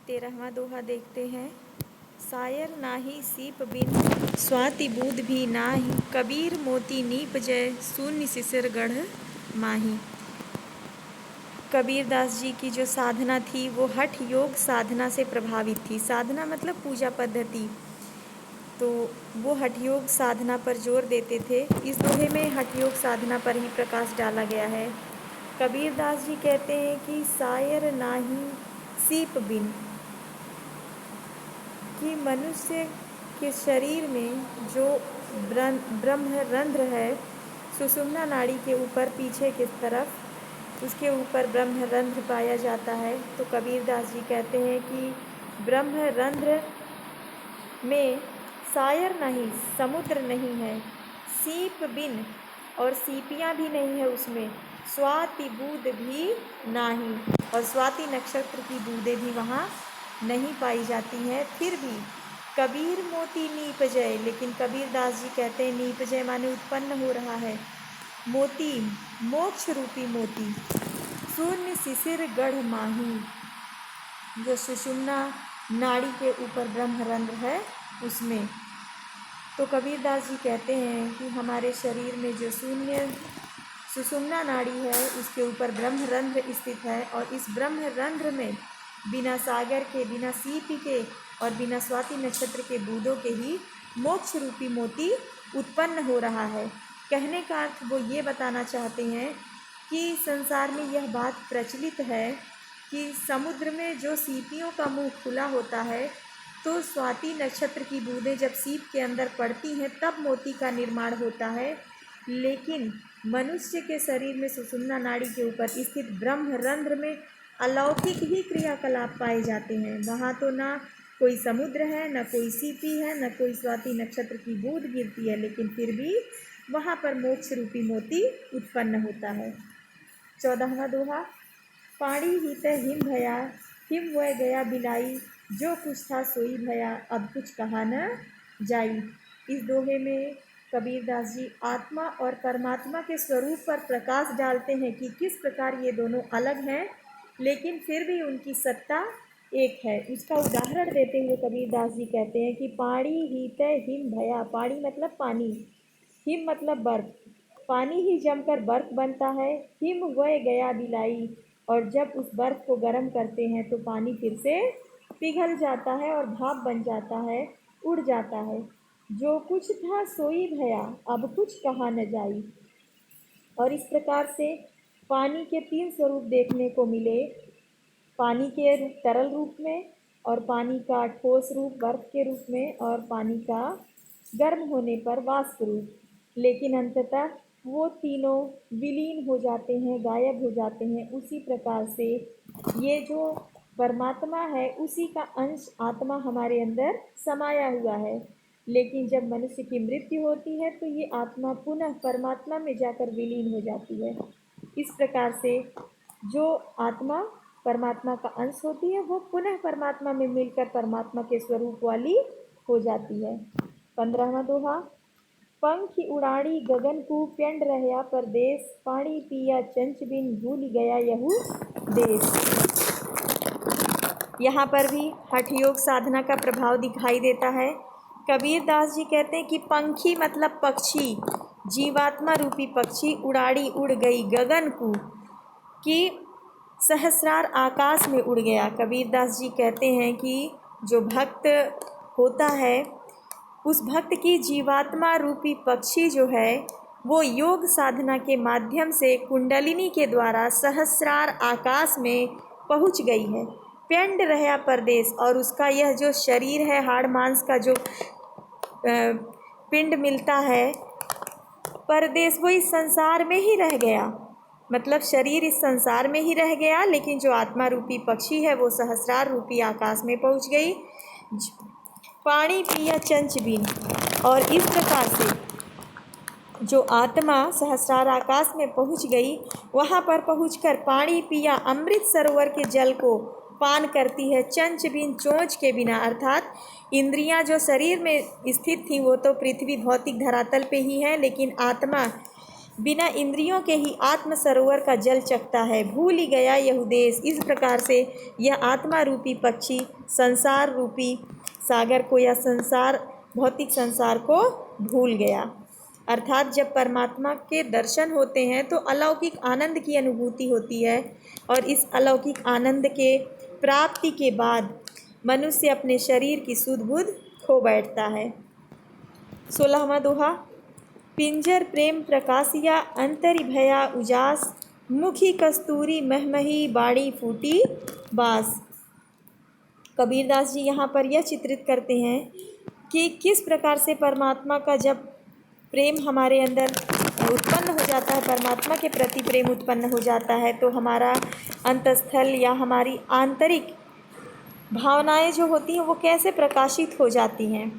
13वां दोहा देखते हैं। सायर नाही सीप बिन स्वाति बूद भी नाही, कबीर मोती नीप जय शून्य सिसिर गढ़ माही। कबीर दास जी की जो साधना थी वो हठ योग साधना से प्रभावित थी। साधना मतलब पूजा पद्धति, तो वो हठ योग साधना पर जोर देते थे। इस दोहे में हठ योग साधना पर ही प्रकाश डाला गया है। कबीर दास जी कहते हैं कि सायर नाही सीप बिन, कि मनुष्य के शरीर में जो ब्रह्म रंध्र है, सुषुम्ना नाड़ी के ऊपर पीछे की तरफ, उसके ऊपर ब्रह्म रंध्र पाया जाता है। तो कबीर दास जी कहते हैं कि ब्रह्म रंध्र में सायर नहीं, समुद्र नहीं है, सीप बिन, और सीपियाँ भी नहीं है उसमें, स्वाति बूद भी नाही, और स्वाति नक्षत्र की बूंदें भी वहाँ नहीं पाई जाती हैं। फिर भी कबीर मोती नीप जय, लेकिन कबीर दास जी कहते हैं नीप जय माने उत्पन्न हो रहा है मोती, मोक्ष रूपी मोती, शून्य शिशिर गढ़ माही, जो सुषुम्ना नाड़ी के ऊपर ब्रह्मरंध्र है उसमें। तो कबीर दास जी कहते हैं कि हमारे शरीर में जो शून्य सुषुम्ना नाड़ी है उसके ऊपर ब्रह्मरंध्र स्थित है, और इस ब्रह्मरंध्र में बिना सागर के, बिना सीपी के और बिना स्वाति नक्षत्र के बूंदों के ही मोक्ष रूपी मोती उत्पन्न हो रहा है। कहने का अर्थ वो ये बताना चाहते हैं कि संसार में यह बात प्रचलित है कि समुद्र में जो सीपियों का मुंह खुला होता है, तो स्वाति नक्षत्र की बूंदें जब सीप के अंदर पड़ती हैं तब मोती का निर्माण होता है। लेकिन मनुष्य के शरीर में सुषुम्ना नाड़ी के ऊपर स्थित ब्रह्मरंध्र में अलौकिक ही क्रियाकलाप पाए जाते हैं। वहाँ तो ना कोई समुद्र है, न कोई सीपी है, न कोई स्वाति नक्षत्र की बूंद गिरती है, लेकिन फिर भी वहाँ पर मोक्ष रूपी मोती उत्पन्न होता है। 14वां दोहा। पाणी हित हिम भया, हिम वह गया बिलाई, जो कुछ था सोई भया, अब कुछ कहा न जाई। इस दोहे में कबीर दास जी आत्मा और परमात्मा के स्वरूप पर प्रकाश डालते हैं कि किस प्रकार ये दोनों अलग हैं, लेकिन फिर भी उनकी सत्ता एक है। उसका उदाहरण देते हुए कबीर दास जी कहते हैं कि पाणी हित हिम भया, पाणी मतलब पानी, हिम मतलब बर्फ, पानी ही जमकर बर्फ बनता है। हिम वह गया बिलाई, और जब उस बर्फ को गर्म करते हैं तो पानी फिर से पिघल जाता है और भाप बन जाता है, उड़ जाता है। जो कुछ था सोई भया, अब कुछ कहा न जाई। और इस प्रकार से पानी के 3 स्वरूप देखने को मिले, पानी के तरल रूप में, और पानी का ठोस रूप बर्फ के रूप में, और पानी का गर्म होने पर वाष्प रूप। लेकिन अंततः वो तीनों विलीन हो जाते हैं, गायब हो जाते हैं। उसी प्रकार से ये जो परमात्मा है उसी का अंश आत्मा हमारे अंदर समाया हुआ है। लेकिन जब मनुष्य की मृत्यु होती है तो ये आत्मा पुनः परमात्मा में जाकर विलीन हो जाती है। इस प्रकार से जो आत्मा परमात्मा का अंश होती है वो पुनः परमात्मा में मिलकर परमात्मा के स्वरूप वाली हो जाती है। 15वां दोहा। पंखी उड़ाड़ी गगन को, प्यंड रहया परदेश, पानी पिया चंच बिन, भूल गया यहू देश। यहाँ पर भी हठ योग साधना का प्रभाव दिखाई देता है। कबीर दास जी कहते हैं कि पंखी मतलब पक्षी, जीवात्मा रूपी पक्षी, उड़ाड़ी उड़ गई गगन को, कि सहस्रार आकाश में उड़ गया। कबीर दास जी कहते हैं कि जो भक्त होता है उस भक्त की जीवात्मा रूपी पक्षी जो है वो योग साधना के माध्यम से कुंडलिनी के द्वारा सहस्रार आकाश में पहुंच गई है। पिंड रहा परदेश, और उसका यह जो शरीर है, हाड़ मांस का जो पिंड मिलता है, परदेश, वो इस संसार में ही रह गया। मतलब शरीर इस संसार में ही रह गया, लेकिन जो आत्मा रूपी पक्षी है वो सहस्रार रूपी आकाश में पहुंच गई। पानी पिया चंच बिन, और इस प्रकार से जो आत्मा सहस्रार आकाश में पहुंच गई, वहां पर पहुंचकर पानी पिया, अमृत सरोवर के जल को पान करती है, चंच बिन, चोंच के बिना। अर्थात इंद्रियां जो शरीर में स्थित थी वो तो पृथ्वी भौतिक धरातल पे ही है, लेकिन आत्मा बिना इंद्रियों के ही आत्म सरोवर का जल चखता है। भूल ही गया यह देश। इस प्रकार से यह आत्मा रूपी पक्षी संसार रूपी सागर को या संसार भौतिक संसार को भूल गया। अर्थात जब परमात्मा के दर्शन होते हैं तो अलौकिक आनंद की अनुभूति होती है और इस अलौकिक आनंद के प्राप्ति के बाद मनुष्य अपने शरीर की सुध बुध खो बैठता है। 16वां दोहा। पिंजर प्रेम प्रकाशिया अंतरि भया उजास, मुखी कस्तूरी महमही बाड़ी फूटी बास। कबीरदास जी यहाँ पर यह चित्रित करते हैं कि किस प्रकार से परमात्मा का जब प्रेम हमारे अंदर उत्पन्न हो जाता है, परमात्मा के प्रति प्रेम उत्पन्न हो जाता है तो हमारा अंतस्थल या हमारी आंतरिक भावनाएं जो होती हैं वो कैसे प्रकाशित हो जाती हैं।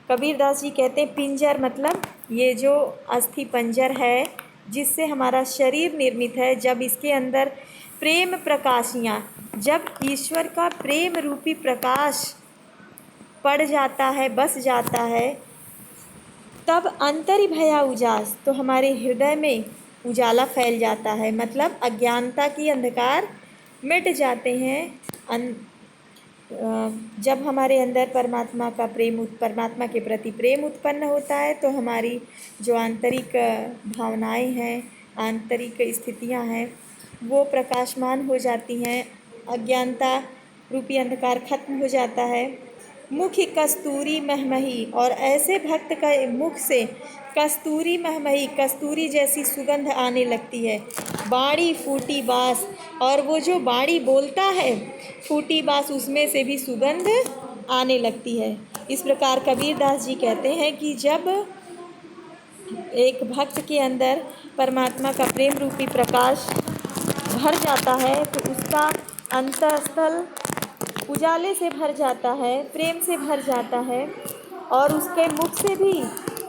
कबीरदास जी कहते हैं पिंजर मतलब ये जो अस्थि पंजर है जिससे हमारा शरीर निर्मित है, जब इसके अंदर प्रेम प्रकाशियाँ, जब ईश्वर का प्रेम रूपी प्रकाश पड़ जाता है, बस जाता है, तब अंतरि भया उजास, तो हमारे हृदय में उजाला फैल जाता है। मतलब अज्ञानता की अंधकार मिट जाते हैं। जब हमारे अंदर परमात्मा के प्रति प्रेम उत्पन्न होता है तो हमारी जो आंतरिक भावनाएं हैं, आंतरिक स्थितियां हैं वो प्रकाशमान हो जाती हैं। अज्ञानता रूपी अंधकार खत्म हो जाता है। मुखी कस्तूरी महमही, और ऐसे भक्त का मुख से कस्तूरी महमही, कस्तूरी जैसी सुगंध आने लगती है। बाड़ी फूटी बास, और वो जो बाड़ी बोलता है फूटी बास, उसमें से भी सुगंध आने लगती है। इस प्रकार कबीरदास जी कहते हैं कि जब एक भक्त के अंदर परमात्मा का प्रेम रूपी प्रकाश भर जाता है तो उसका अंतःस्थल उजाले से भर जाता है, प्रेम से भर जाता है और उसके मुख से भी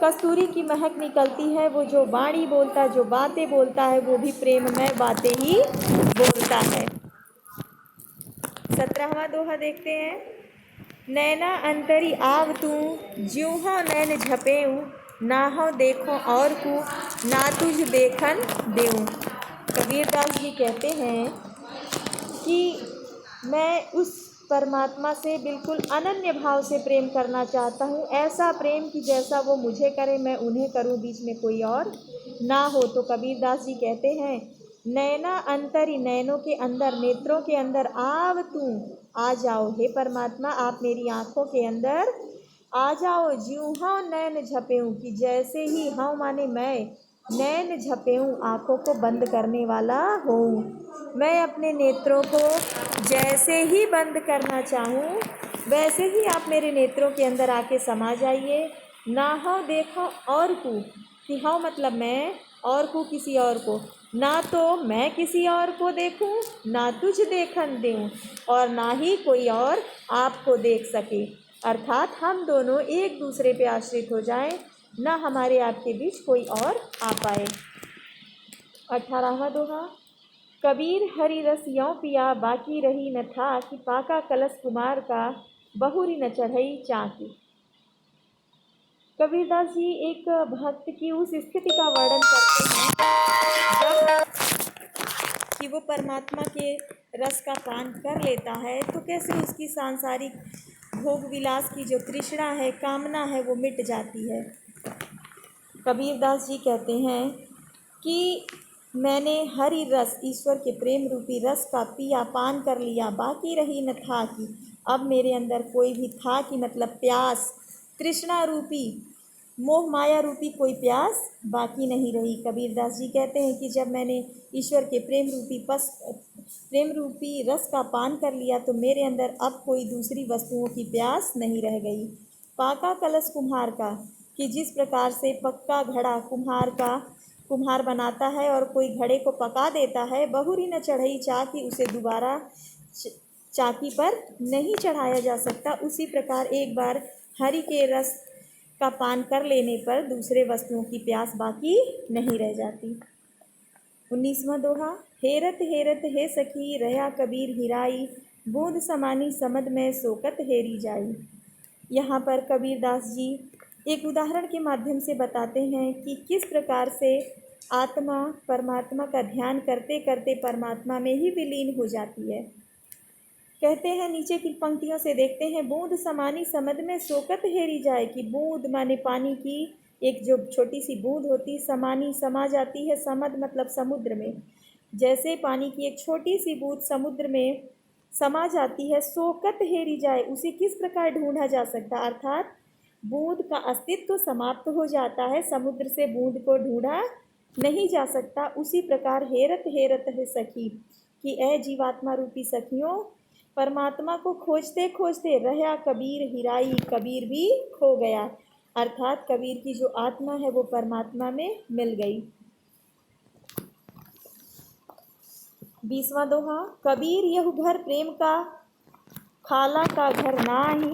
कस्तूरी की महक निकलती है। वो जो वाणी बोलता है, जो बातें बोलता है, वो भी प्रेममय बातें ही बोलता है। 17वां दोहा देखते हैं। नैना अंतरी आव तू, ज्यों हो नैन झपेऊँ, ना हो देखो और को, ना तुझ देखन देऊँ। कबीरदास जी कहते हैं कि मैं उस परमात्मा से बिल्कुल अनन्य भाव से प्रेम करना चाहता हूँ, ऐसा प्रेम कि जैसा वो मुझे करे मैं उन्हें करूँ, बीच में कोई और ना हो। तो कबीरदास जी कहते हैं नैना अंतरी, नैनों के अंदर, नेत्रों के अंदर, आव तू, आ जाओ हे परमात्मा, आप मेरी आँखों के अंदर आ जाओ। ज्यों हाँ नैन झपेऊँ, कि जैसे ही, हाँ माने मैं, नैन झपेऊँ, आँखों को बंद करने वाला हूँ। मैं अपने नेत्रों को जैसे ही बंद करना चाहूँ वैसे ही आप मेरे नेत्रों के अंदर आके समा जाइए। ना हो देखो और को, कि हाँ मतलब मैं, और को किसी और को, ना तो मैं किसी और को देखूं, ना तुझ देखन दूं, और ना ही कोई और आपको देख सके। अर्थात हम दोनों एक दूसरे पे आश्रित हो जाएं, ना हमारे आपके बीच कोई और आ पाए। 18वां दोहा। कबीर हरि रस यों पिया, बाकी रही न था, कि पाका कलश कुमार का, बहुरी न चढ़ई चाकी। कबीरदास जी एक भक्त की उस स्थिति का वर्णन करते हैं जब कि वो परमात्मा के रस का पान कर लेता है तो कैसे उसकी सांसारिक भोग विलास की जो तृष्णा है, कामना है, वो मिट जाती है। कबीरदास जी कहते हैं कि मैंने हरि रस, ईश्वर के प्रेम रूपी रस का पिया, पान कर लिया, बाकी रही न था कि, अब मेरे अंदर कोई भी था कि मतलब प्यास, तृष्णा रूपी, मोह माया रूपी कोई प्यास बाकी नहीं रही। कबीरदास जी कहते हैं कि जब मैंने ईश्वर के प्रेम रूपी रस का पान कर लिया तो मेरे अंदर अब कोई दूसरी वस्तुओं की प्यास नहीं रह गई। पाका कलश कुम्हार का, कि जिस प्रकार से पक्का घड़ा कुम्हार बनाता है और कोई घड़े को पका देता है, बहुरी न चढ़ई चाकी, उसे दोबारा चाकी पर नहीं चढ़ाया जा सकता। उसी प्रकार एक बार हरि के रस का पान कर लेने पर दूसरे वस्तुओं की प्यास बाकी नहीं रह जाती। 19वां दोहा। हेरत हेरत हे सखी, रया कबीर हिराई, बूंद समानी समद में सोकत हेरी जाई। यहाँ पर कबीरदास जी एक उदाहरण के माध्यम से बताते हैं कि किस प्रकार से आत्मा परमात्मा का ध्यान करते करते परमात्मा में ही विलीन हो जाती है। कहते हैं नीचे की पंक्तियों से देखते हैं, बूंद समानी समद में शोकत हेरी जाए, कि बूंद माने पानी की एक जो छोटी सी बूंद होती, समानी समा जाती है, समद मतलब समुद्र में। जैसे पानी की एक छोटी सी बूंद समुद्र में समा जाती है, शोकत हेरी जाए, उसे किस प्रकार ढूंढा जा सकता, अर्थात बूंद का अस्तित्व तो समाप्त हो जाता है, समुद्र से बूंद को ढूंढा नहीं जा सकता। उसी प्रकार हेरत हेरत है सखी, कि ए जीवात्मा रूपी सखियों, परमात्मा को खोजते खोजते रहा कबीर हिराई, कबीर भी खो गया, अर्थात कबीर की जो आत्मा है वो परमात्मा में मिल गई। 20वां दोहा, कबीर यह घर प्रेम का, खाला का घर नाही,